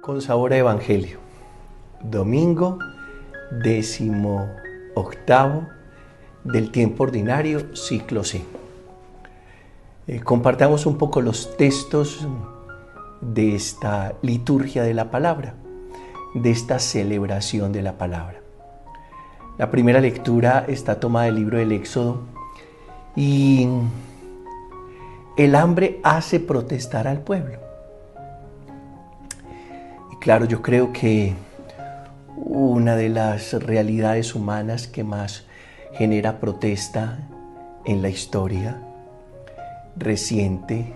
Con sabor a evangelio. Domingo 18º del tiempo ordinario, ciclo C. Compartamos un poco los textos de esta liturgia de la palabra, de esta celebración de la palabra. La primera lectura está tomada del libro del Éxodo y el hambre hace protestar al pueblo. Y claro, yo creo que una de las realidades humanas que más genera protesta en la historia reciente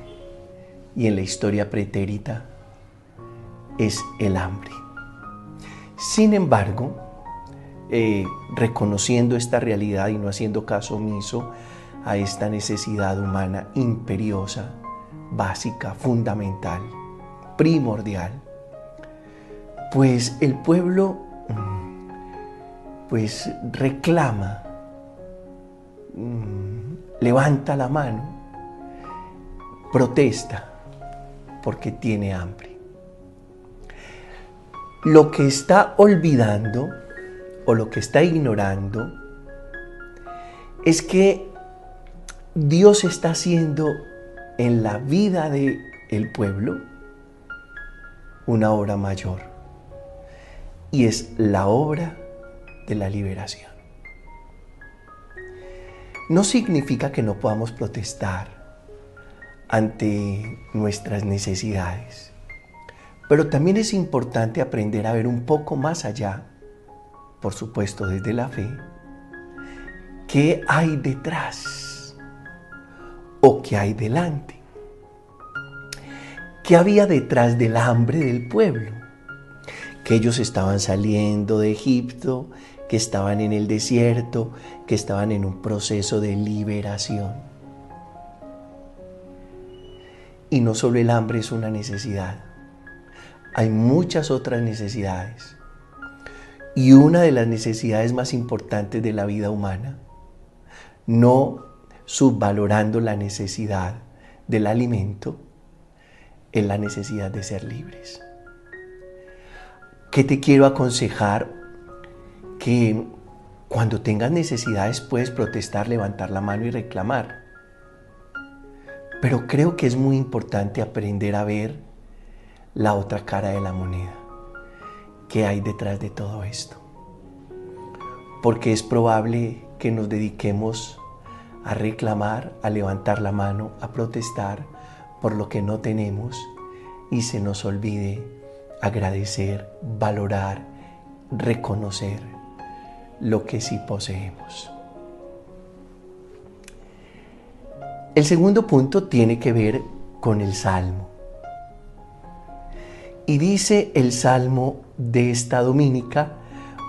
y en la historia pretérita es el hambre. Sin embargo, reconociendo esta realidad y no haciendo caso omiso a esta necesidad humana imperiosa, básica, fundamental, primordial, pues el pueblo reclama, levanta la mano, protesta porque tiene hambre. Lo que está olvidando o lo que está ignorando es que Dios está haciendo en la vida del pueblo una obra mayor, y es la obra de la liberación. No significa que no podamos protestar ante nuestras necesidades, pero también es importante aprender a ver un poco más allá, por supuesto desde la fe, qué hay detrás o qué hay delante. ¿Qué había detrás del hambre del pueblo? Que ellos estaban saliendo de Egipto, que estaban en el desierto, que estaban en un proceso de liberación. Y no solo el hambre es una necesidad, hay muchas otras necesidades. Y una de las necesidades más importantes de la vida humana, no subvalorando la necesidad del alimento, es la necesidad de ser libres. ¿Qué te quiero aconsejar? Que cuando tengas necesidades puedes protestar, levantar la mano y reclamar. Pero creo que es muy importante aprender a ver la otra cara de la moneda. ¿Qué hay detrás de todo esto? Porque es probable que nos dediquemos a reclamar, a levantar la mano, a protestar por lo que no tenemos y se nos olvide agradecer, valorar, reconocer lo que sí poseemos. El segundo punto tiene que ver con el Salmo. Y dice el Salmo de esta dominica,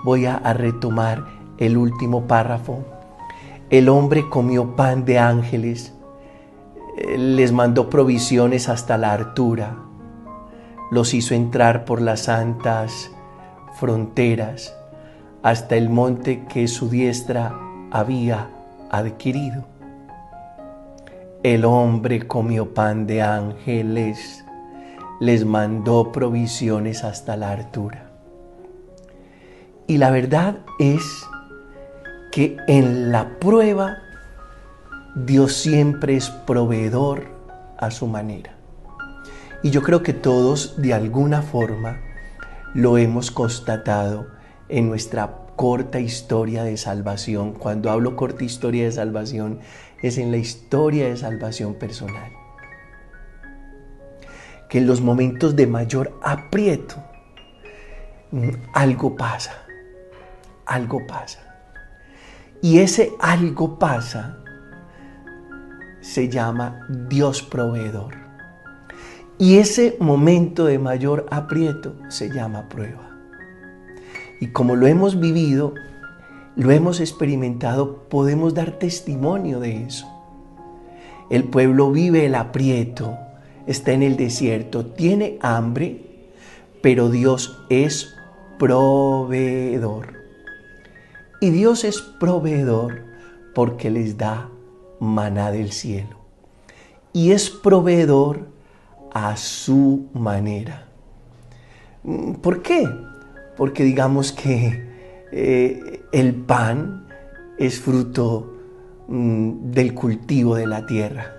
voy a retomar el último párrafo. El hombre comió pan de ángeles, les mandó provisiones hasta la altura, los hizo entrar por las santas fronteras hasta el monte que su diestra había adquirido. El hombre comió pan de ángeles, les mandó provisiones hasta la altura. Y la verdad es que en la prueba Dios siempre es proveedor a su manera. Y yo creo que todos de alguna forma lo hemos constatado en nuestra corta historia de salvación. Cuando hablo corta historia de salvación, es en la historia de salvación personal. Que en los momentos de mayor aprieto, algo pasa. Y ese algo pasa se llama Dios proveedor. Y ese momento de mayor aprieto se llama prueba. Y como lo hemos vivido, lo hemos experimentado, podemos dar testimonio de eso. El pueblo vive el aprieto, está en el desierto, tiene hambre, pero Dios es proveedor. Y Dios es proveedor porque les da maná del cielo. Y es proveedor a su manera. ¿Por qué? Porque digamos que el pan es fruto del cultivo de la tierra,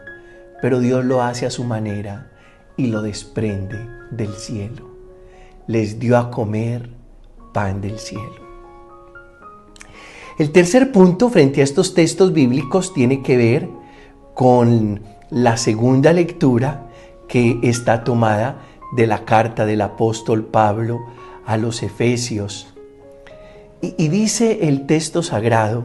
pero Dios lo hace a su manera y lo desprende del cielo. Les dio a comer pan del cielo. El tercer punto frente a estos textos bíblicos tiene que ver con la segunda lectura que está tomada de la carta del apóstol Pablo a los Efesios. Y dice el texto sagrado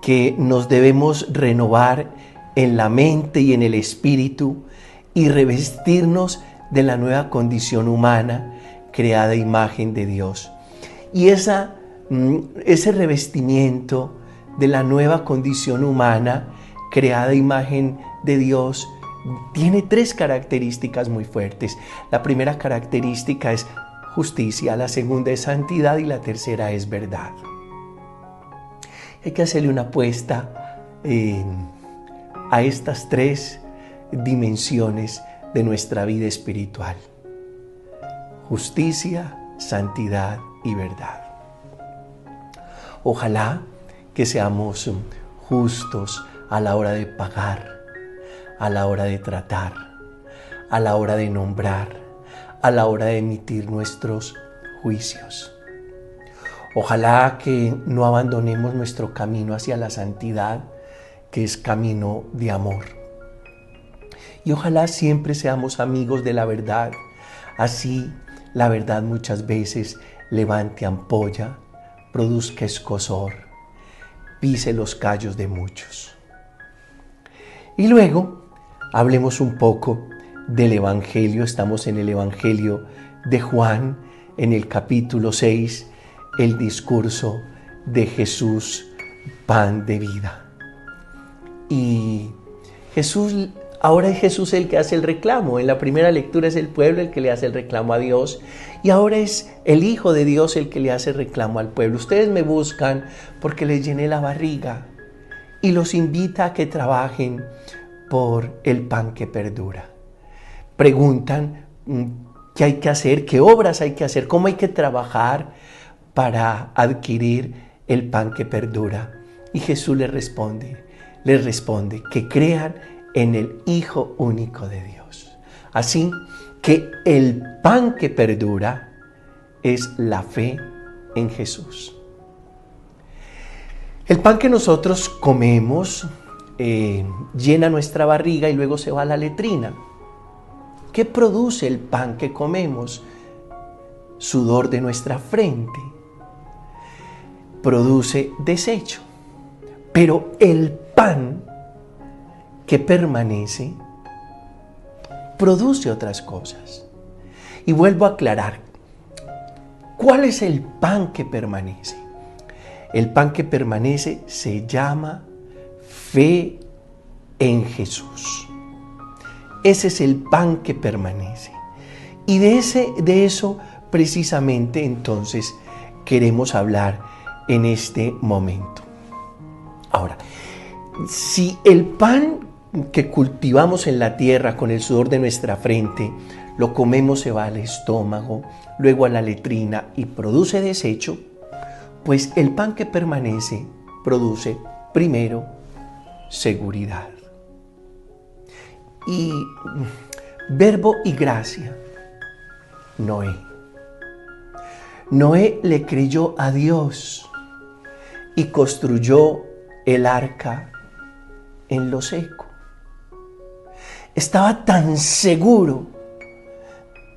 que nos debemos renovar en la mente y en el espíritu y revestirnos de la nueva condición humana creada a imagen de Dios. Y ese revestimiento de la nueva condición humana creada a imagen de Dios tiene tres características muy fuertes. La primera característica es justicia, la segunda es santidad y la tercera es verdad. Hay que hacerle una apuesta a estas tres dimensiones de nuestra vida espiritual: justicia, santidad y verdad. Ojalá que seamos justos a la hora de pagar, a la hora de tratar, a la hora de nombrar, a la hora de emitir nuestros juicios. Ojalá que no abandonemos nuestro camino hacia la santidad, que es camino de amor. Y ojalá siempre seamos amigos de la verdad. Así la verdad muchas veces levante ampolla, produzca escozor, pise los callos de muchos. Y luego hablemos un poco del Evangelio. Estamos en el Evangelio de Juan, en el capítulo 6, el discurso de Jesús, pan de vida. Y ahora es Jesús el que hace el reclamo. En la primera lectura es el pueblo el que le hace el reclamo a Dios, y ahora es el Hijo de Dios el que le hace el reclamo al pueblo. Ustedes me buscan porque les llené la barriga, y los invita a que trabajen por el pan que perdura. Preguntan qué hay que hacer, qué obras hay que hacer, cómo hay que trabajar para adquirir el pan que perdura. Y Jesús les responde que crean en el Hijo único de Dios. Así que el pan que perdura es la fe en Jesús. El pan que nosotros comemos llena nuestra barriga y luego se va a la letrina. ¿Qué produce el pan que comemos? Sudor de nuestra frente. Produce desecho. Pero el pan que permanece produce otras cosas. Y vuelvo a aclarar, ¿cuál es el pan que permanece? El pan que permanece se llama fe en Jesús. Ese es el pan que permanece. Y de eso precisamente entonces queremos hablar en este momento. Ahora, si el pan que cultivamos en la tierra con el sudor de nuestra frente, lo comemos, se va al estómago, luego a la letrina y produce desecho, pues el pan que permanece produce primero seguridad. Y verbo y gracia. Noé le creyó a Dios y construyó el arca en lo seco. Estaba tan seguro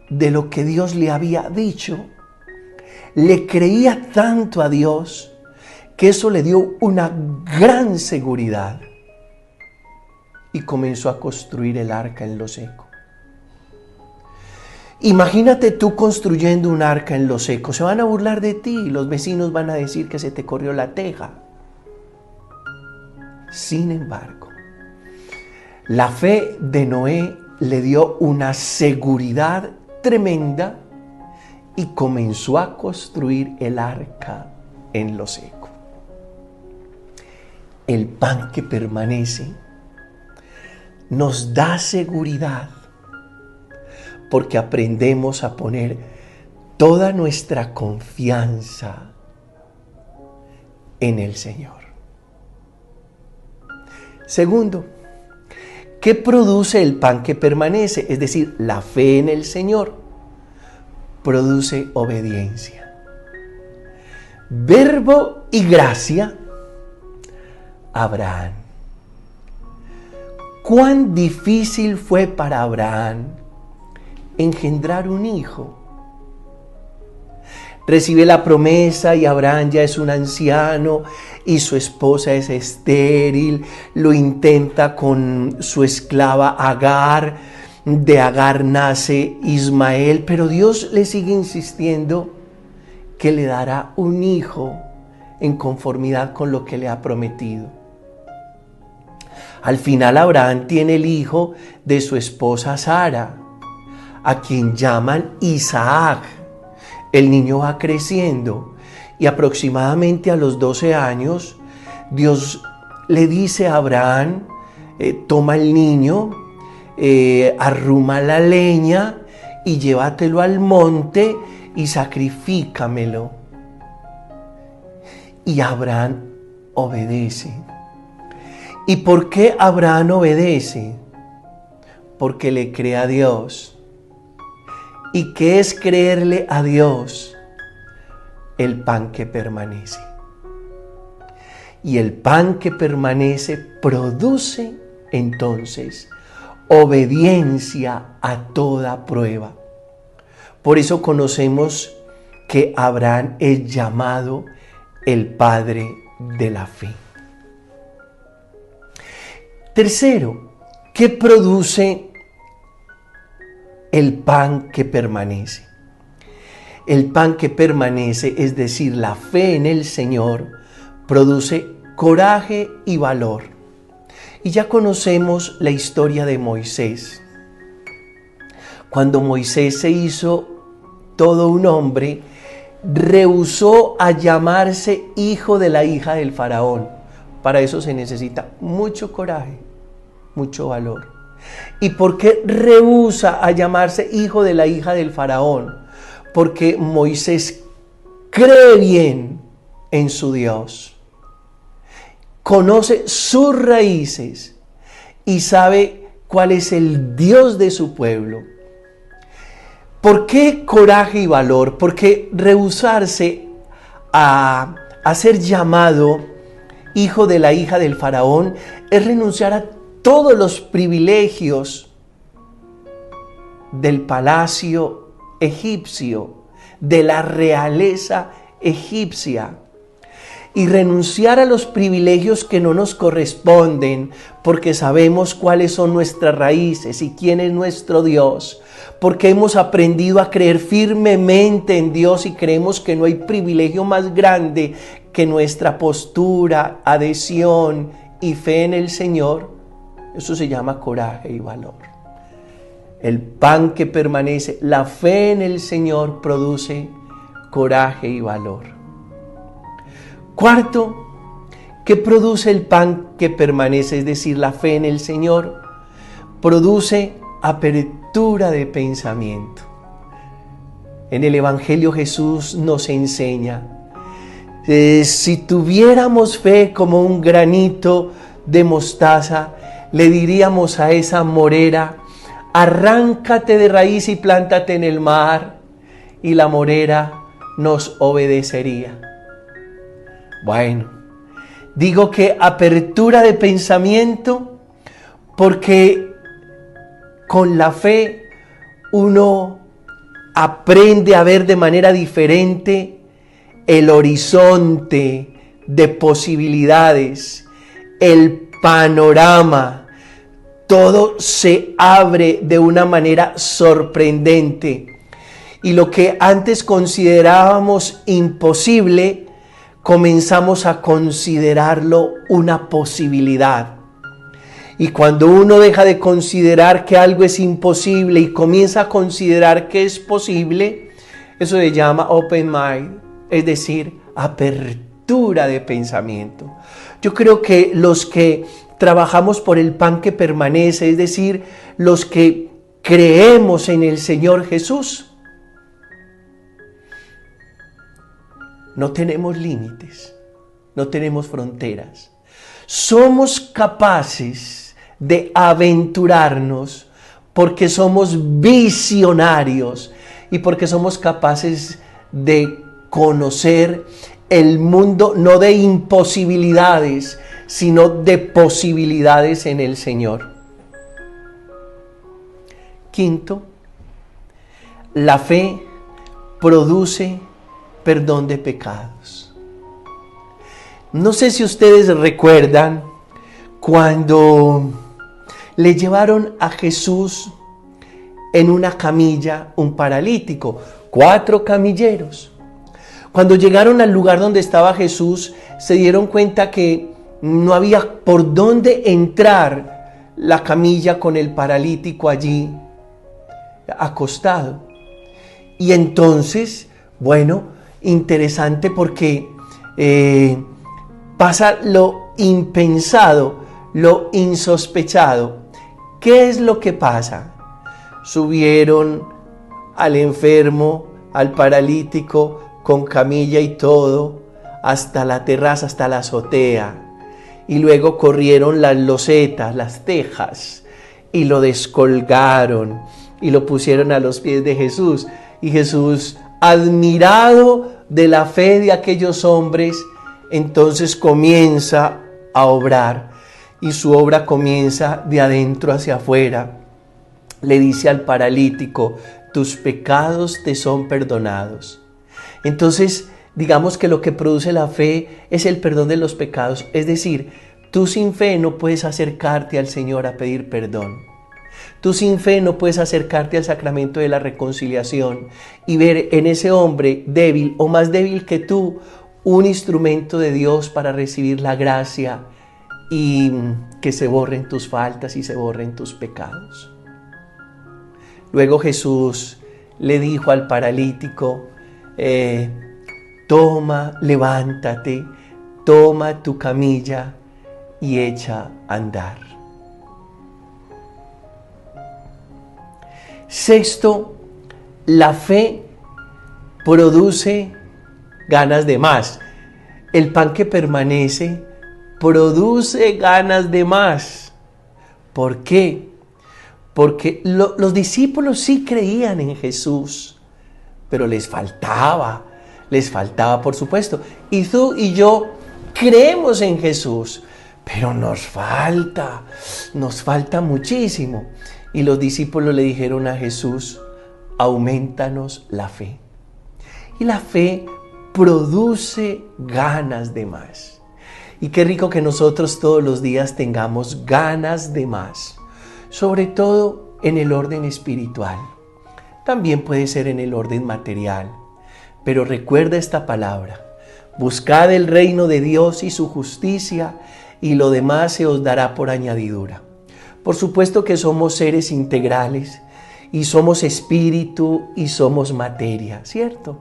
de lo que Dios le había dicho, le creía tanto a Dios, que eso le dio una gran seguridad y comenzó a construir el arca en lo seco. Imagínate tú construyendo un arca en lo seco. Se van a burlar de ti, los vecinos van a decir que se te corrió la teja. Sin embargo, la fe de Noé le dio una seguridad tremenda y comenzó a construir el arca en lo seco. El pan que permanece nos da seguridad porque aprendemos a poner toda nuestra confianza en el Señor. Segundo, ¿qué produce el pan que permanece? Es decir, la fe en el Señor produce obediencia. Verbo y gracia, Abraham. ¿Cuán difícil fue para Abraham engendrar un hijo? Recibe la promesa y Abraham ya es un anciano y su esposa es estéril. Lo intenta con su esclava Agar. De Agar nace Ismael, pero Dios le sigue insistiendo que le dará un hijo en conformidad con lo que le ha prometido. Al final Abraham tiene el hijo de su esposa Sara, a quien llaman Isaac. El niño va creciendo y aproximadamente a los 12 años Dios le dice a Abraham, toma el niño, arruma la leña y llévatelo al monte y sacrifícamelo. Y Abraham obedece. ¿Y por qué Abraham obedece? Porque le cree a Dios. ¿Y qué es creerle a Dios? El pan que permanece. Y el pan que permanece produce entonces obediencia a toda prueba. Por eso conocemos que Abraham es llamado el padre de la fe. Tercero, ¿qué produce el pan que permanece? El pan que permanece, es decir, la fe en el Señor, produce coraje y valor. Y ya conocemos la historia de Moisés. Cuando Moisés se hizo todo un hombre, rehusó a llamarse hijo de la hija del faraón. Para eso se necesita mucho coraje, mucho valor. ¿Y por qué rehúsa a llamarse hijo de la hija del faraón? Porque Moisés cree bien en su Dios, conoce sus raíces y sabe cuál es el Dios de su pueblo. ¿Por qué coraje y valor? Porque rehusarse a ser llamado hijo de la hija del faraón es renunciar a todos los privilegios del palacio egipcio, de la realeza egipcia, y renunciar a los privilegios que no nos corresponden, porque sabemos cuáles son nuestras raíces y quién es nuestro Dios, porque hemos aprendido a creer firmemente en Dios y creemos que no hay privilegio más grande que nuestra postura, adhesión y fe en el Señor. Eso se llama coraje y valor. El pan que permanece, la fe en el Señor produce coraje y valor. Cuarto, ¿qué produce el pan que permanece? Es decir, la fe en el Señor. Produce apertura de pensamiento. En el Evangelio Jesús nos enseña, si tuviéramos fe como un granito de mostaza, le diríamos a esa morera, arráncate de raíz y plántate en el mar, y la morera nos obedecería. Bueno, digo que apertura de pensamiento porque con la fe uno aprende a ver de manera diferente el horizonte de posibilidades, el panorama. Todo se abre de una manera sorprendente. Y lo que antes considerábamos imposible, comenzamos a considerarlo una posibilidad. Y cuando uno deja de considerar que algo es imposible y comienza a considerar que es posible, eso se llama open mind, es decir, apertura de pensamiento. Yo creo que los que trabajamos por el pan que permanece, es decir, los que creemos en el Señor Jesús, no tenemos límites, no tenemos fronteras. Somos capaces de aventurarnos porque somos visionarios y porque somos capaces de conocer el mundo no de imposibilidades, sino de posibilidades en el Señor. Quinto, la fe produce perdón de pecados. No sé si ustedes recuerdan cuando le llevaron a Jesús en una camilla un paralítico, 4 camilleros. Cuando llegaron al lugar donde estaba Jesús, se dieron cuenta que no había por dónde entrar la camilla con el paralítico allí acostado. Y entonces, bueno, interesante porque pasa lo impensado, lo insospechado. ¿Qué es lo que pasa? Subieron al enfermo, al paralítico, con camilla y todo, hasta la terraza, hasta la azotea. Y luego corrieron las losetas, las tejas, y lo descolgaron y lo pusieron a los pies de Jesús. Y Jesús, admirado de la fe de aquellos hombres, entonces comienza a obrar. Y su obra comienza de adentro hacia afuera. Le dice al paralítico, tus pecados te son perdonados. Entonces, digamos que lo que produce la fe es el perdón de los pecados. Es decir, tú sin fe no puedes acercarte al Señor a pedir perdón. Tú sin fe no puedes acercarte al sacramento de la reconciliación y ver en ese hombre débil o más débil que tú un instrumento de Dios para recibir la gracia y que se borren tus faltas y se borren tus pecados. Luego Jesús le dijo al paralítico, toma, levántate, toma tu camilla y echa a andar. Sexto, la fe produce ganas de más. El pan que permanece produce ganas de más. ¿Por qué? Porque los discípulos sí creían en Jesús, pero les faltaba por supuesto. Y tú y yo creemos en Jesús, pero nos falta muchísimo. Y los discípulos le dijeron a Jesús, aumentanos la fe. Y la fe produce ganas de más. Y qué rico que nosotros todos los días tengamos ganas de más, sobre todo en el orden espiritual. También puede ser en el orden material. Pero recuerda esta palabra, buscad el reino de Dios y su justicia, y lo demás se os dará por añadidura. Por supuesto que somos seres integrales, y somos espíritu y somos materia, ¿cierto?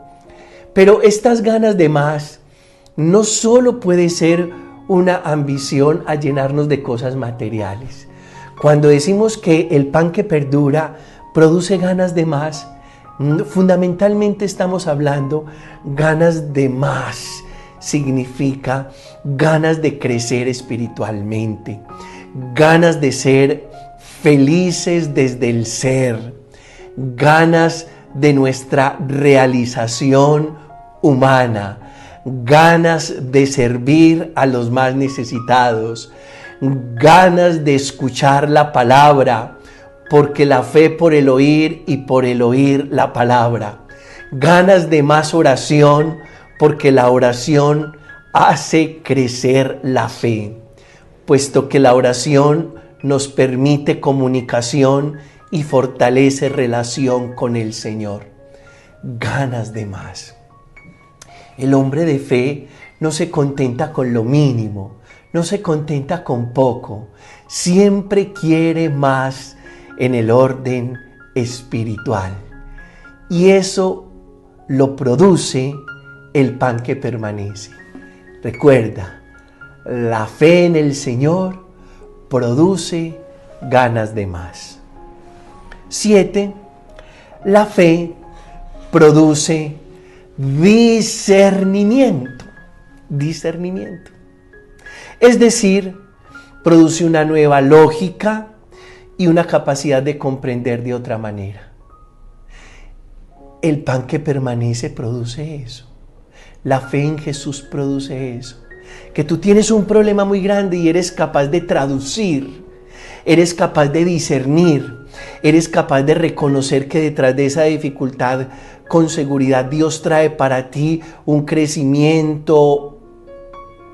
Pero estas ganas de más no solo puede ser una ambición a llenarnos de cosas materiales. Cuando decimos que el pan que perdura produce ganas de más, fundamentalmente estamos hablando ganas de más. Significa ganas de crecer espiritualmente, ganas de ser felices desde el ser, ganas de nuestra realización humana, ganas de servir a los más necesitados, ganas de escuchar la palabra, porque la fe por el oír y por el oír la palabra, ganas de más oración, porque la oración hace crecer la fe, puesto que la oración nos permite comunicación y fortalece relación con el Señor. Ganas de más. El hombre de fe no se contenta con lo mínimo, no se contenta con poco, siempre quiere más en el orden espiritual. Y eso lo produce el pan que permanece. Recuerda, la fe en el Señor produce ganas de más. 7. La fe produce discernimiento. Discernimiento. Es decir, produce una nueva lógica y una capacidad de comprender de otra manera. El pan que permanece produce eso. La fe en Jesús produce eso. Que tú tienes un problema muy grande y eres capaz de traducir, eres capaz de discernir, eres capaz de reconocer que detrás de esa dificultad, con seguridad, Dios trae para ti un crecimiento,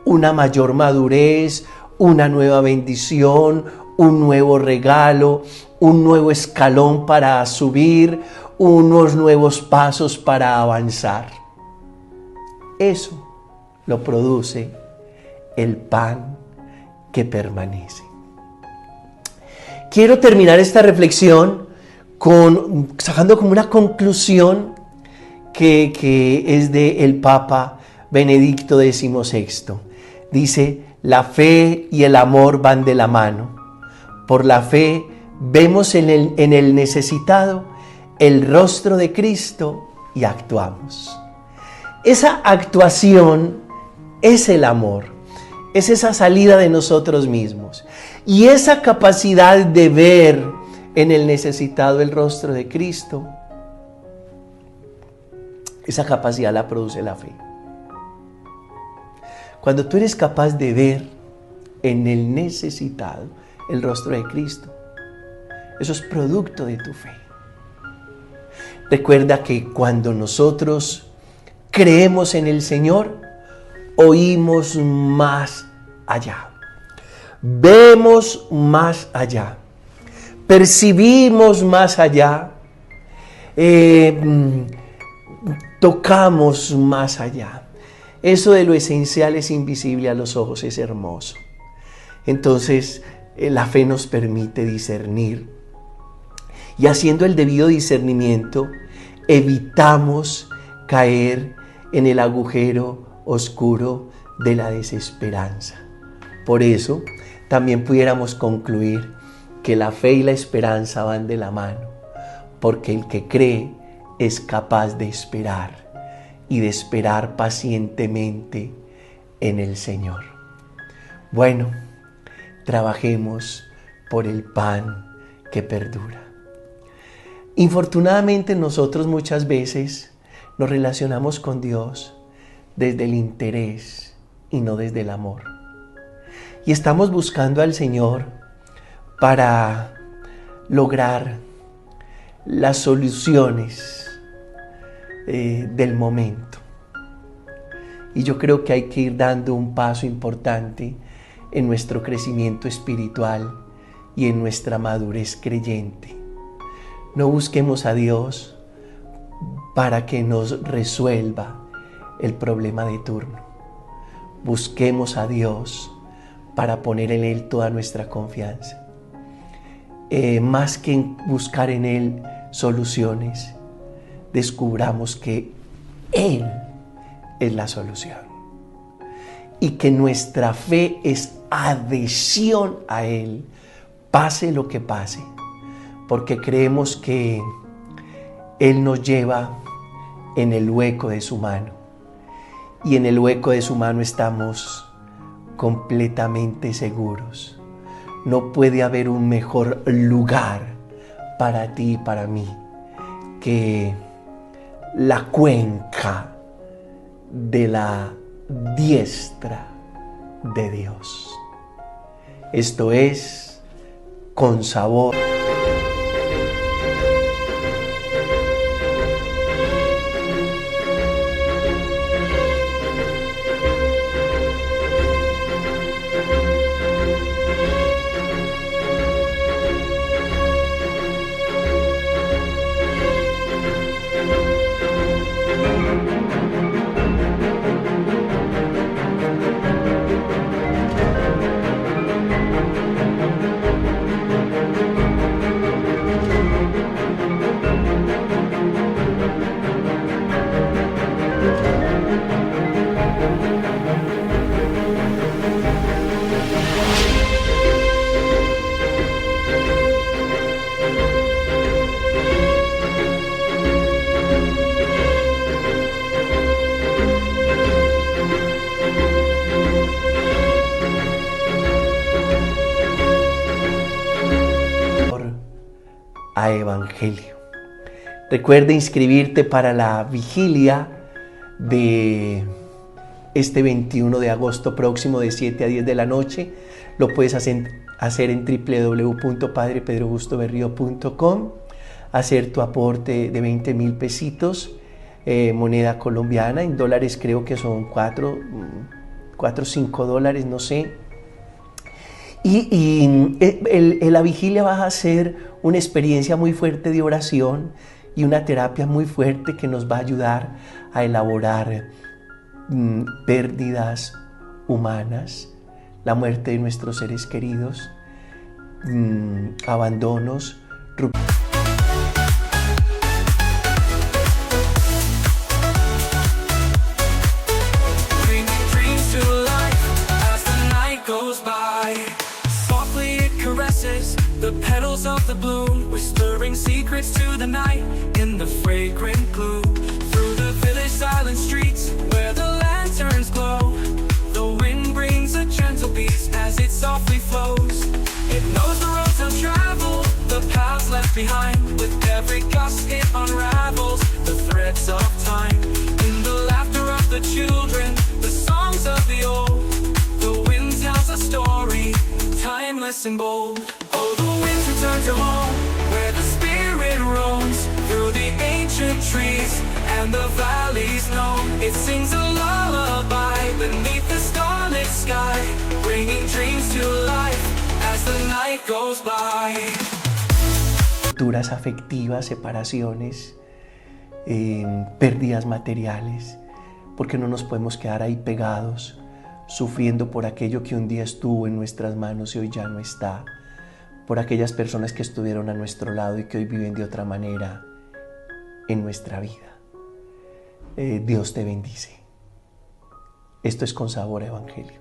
una mayor madurez, una nueva bendición, un nuevo regalo, un nuevo escalón para subir, unos nuevos pasos para avanzar. Eso lo produce el pan que permanece. Quiero terminar esta reflexión sacando como una conclusión que es del Papa Benedicto XVI. Dice: la fe y el amor van de la mano. Por la fe vemos en el necesitado el rostro de Cristo y actuamos. Esa actuación es el amor, es esa salida de nosotros mismos. Y esa capacidad de ver en el necesitado el rostro de Cristo, esa capacidad la produce la fe. Cuando tú eres capaz de ver en el necesitado el rostro de Cristo, eso es producto de tu fe. Recuerda que cuando nosotros creemos en el Señor, oímos más allá, vemos más allá, percibimos más allá, tocamos más allá. Eso de lo esencial es invisible a los ojos, es hermoso. Entonces, la fe nos permite discernir. Y haciendo el debido discernimiento, evitamos caer en el agujero oscuro de la desesperanza. Por eso, también pudiéramos concluir que la fe y la esperanza van de la mano, porque el que cree es capaz de esperar y de esperar pacientemente en el Señor. Bueno, trabajemos por el pan que perdura. Infortunadamente nosotros muchas veces nos relacionamos con Dios desde el interés y no desde el amor. Y estamos buscando al Señor para lograr las soluciones del momento. Y yo creo que hay que ir dando un paso importante en nuestro crecimiento espiritual y en nuestra madurez creyente. No busquemos a Dios para que nos resuelva el problema de turno. Busquemos a Dios para poner en Él toda nuestra confianza. Más que buscar en Él soluciones, descubramos que Él es la solución. Y que nuestra fe es adhesión a Él, pase lo que pase. Porque creemos que Él nos lleva en el hueco de su mano. Y en el hueco de su mano estamos completamente seguros. No puede haber un mejor lugar para ti y para mí que la cuenca de la diestra de Dios. Esto es Con Sabor. a Evangelio. Recuerda inscribirte para la vigilia de este 21 de agosto próximo de 7 a 10 de la noche. Lo puedes hacer en www.padrepedrojustoberrio.com, hacer tu aporte de 20,000 pesitos, moneda colombiana. En dólares creo que son 4 o 5 dólares, no sé. Y en la vigilia vas a hacer una experiencia muy fuerte de oración y una terapia muy fuerte que nos va a ayudar a elaborar pérdidas humanas, la muerte de nuestros seres queridos, abandonos, the petals of the bloom, whispering secrets to the night in the fragrant gloom. Through the village silent streets where the lanterns glow, the wind brings a gentle breeze as it softly flows. It knows the roads of travel, the paths left behind. With every gust it unravels the threads of time. In the laughter of the children, the songs of the old, the wind tells a story, timeless and bold. Oh, the winds return to home, where the spirit roams through the ancient trees and the valleys know. It sings a lullaby beneath the starlit sky, bringing dreams to life as the night goes by. Rupturas afectivas, separaciones, pérdidas materiales, porque no nos podemos quedar ahí pegados, sufriendo por aquello que un día estuvo en nuestras manos y hoy ya no está, por aquellas personas que estuvieron a nuestro lado y que hoy viven de otra manera en nuestra vida. Dios te bendice. Esto es Con Sabor a Evangelio.